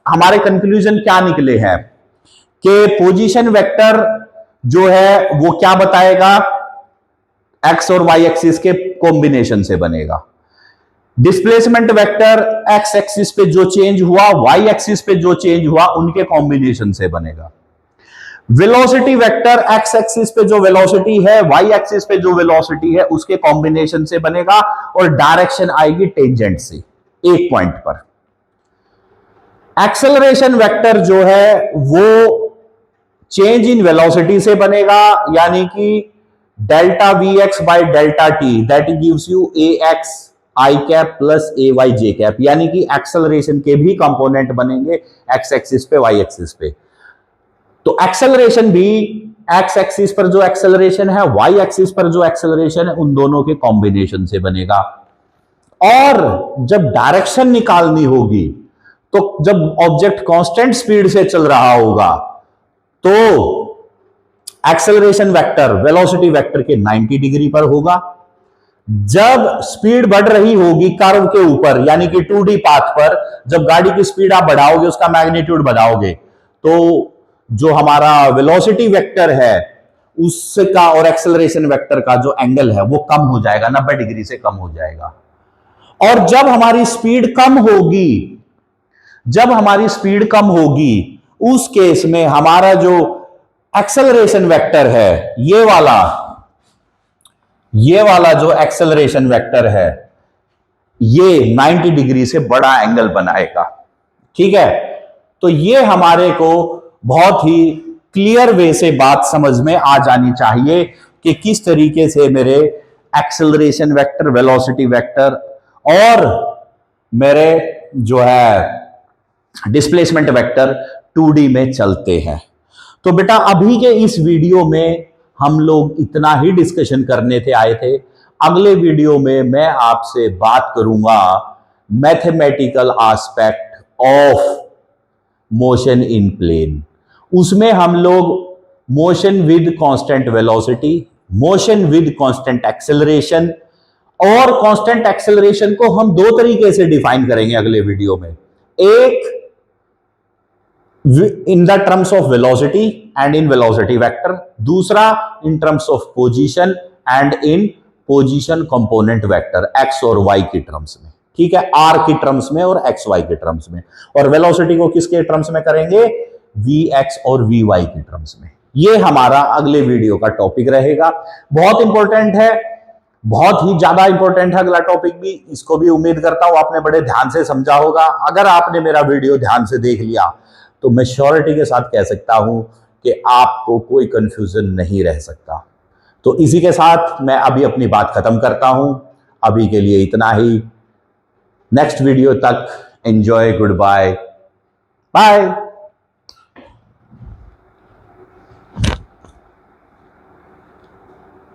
Speaker 1: हमारे कंक्लूजन क्या निकले हैं कि पोजीशन वेक्टर जो है वो क्या बताएगा? एक्स और वाई एक्सिस के कॉम्बिनेशन से बनेगा। डिस्प्लेसमेंट वेक्टर एक्स एक्सिस पे जो चेंज हुआ, वाई एक्सिस पे जो चेंज हुआ, उनके कॉम्बिनेशन से बनेगा। वेलोसिटी वेक्टर एक्स एक्सिस पे जो वेलोसिटी है, वाई एक्सिस पे जो वेलोसिटी है, उसके कॉम्बिनेशन से बनेगा और डायरेक्शन आएगी टेंजेंट से एक पॉइंट पर। एक्सेलरेशन वेक्टर जो है वो चेंज इन वेलोसिटी से बनेगा, यानी कि delta v x by delta t, that gives you a x i cap plus a y j cap, यानी कि एक्सेलरेशन के भी कंपोनेंट बनेंगे एक्स एक्सिस पे, वाई एक्सिस पे। तो एक्सेलरेशन भी एक्स एक्सिस पर जो एक्सेलरेशन है, वाई एक्सिस पर जो एक्सेलरेशन है, उन दोनों के कॉम्बिनेशन से बनेगा। और जब डायरेक्शन निकालनी होगी, तो जब ऑब्जेक्ट कांस्टेंट स्पीड से चल रहा होगा, तो एक्सेलरेशन वेक्टर वेलोसिटी वेक्टर के 90 डिग्री पर होगा। जब स्पीड बढ़ रही होगी कर्व के ऊपर, यानी कि 2D पाथ पर, जब गाड़ी की स्पीड आप बढ़ाओगे, उसका मैग्नीट्यूड बढ़ाओगे, तो जो हमारा वेलोसिटी वेक्टर है उसका और एक्सेलरेशन वेक्टर का जो एंगल है वो कम हो जाएगा, 90 डिग्री से कम हो जाएगा। और जब हमारी स्पीड कम होगी, जब हमारी स्पीड कम होगी, उस केस में हमारा जो एक्सेलरेशन वेक्टर है, ये वाला जो एक्सेलरेशन वेक्टर है, ये 90 डिग्री से बड़ा एंगल बनाएगा। ठीक है, तो ये हमारे को बहुत ही क्लियर वे से बात समझ में आ जानी चाहिए कि किस तरीके से मेरे एक्सेलरेशन वेक्टर, वेलोसिटी वेक्टर और मेरे जो है डिस्प्लेसमेंट वेक्टर 2D में चलते हैं। तो बेटा अभी के इस वीडियो में हम लोग इतना ही डिस्कशन करने थे आए थे। अगले वीडियो में मैं आपसे बात करूंगा mathematical aspect of motion in plane. उसमें हम लोग motion with constant velocity, motion with constant acceleration, और कांस्टेंट एक्सेलरेशन को हम दो तरीके से डिफाइन करेंगे अगले वीडियो में। एक in the terms of velocity and in velocity vector, दूसरा in terms of position and in position component vector, x और y की टर्म्स में। ठीक है, r की टर्म्स में और x y के टर्म्स में। और वेलोसिटी को किसके टर्म्स में करेंगे? vx और vy की टर्म्स में। ये हमारा अगले वीडियो का टॉपिक रहेगा। बहुत इंपॉर्टेंट है, बहुत ही ज्यादा इंपॉर्टेंट है अगला टॉपिक भी। इसको भी उम्मीद करता हूं आपने बड़े ध्यान से समझा होगा। अगर आपने मेरा वीडियो ध्यान से देख लिया तो मैं श्योरिटी के साथ कह सकता हूं कि आपको कोई कंफ्यूजन नहीं रह सकता। तो इसी के साथ मैं अभी अपनी बात खत्म करता हूं। अभी के लिए इतना ही। नेक्स्ट वीडियो तक एंजॉय, गुड बाय, बाय।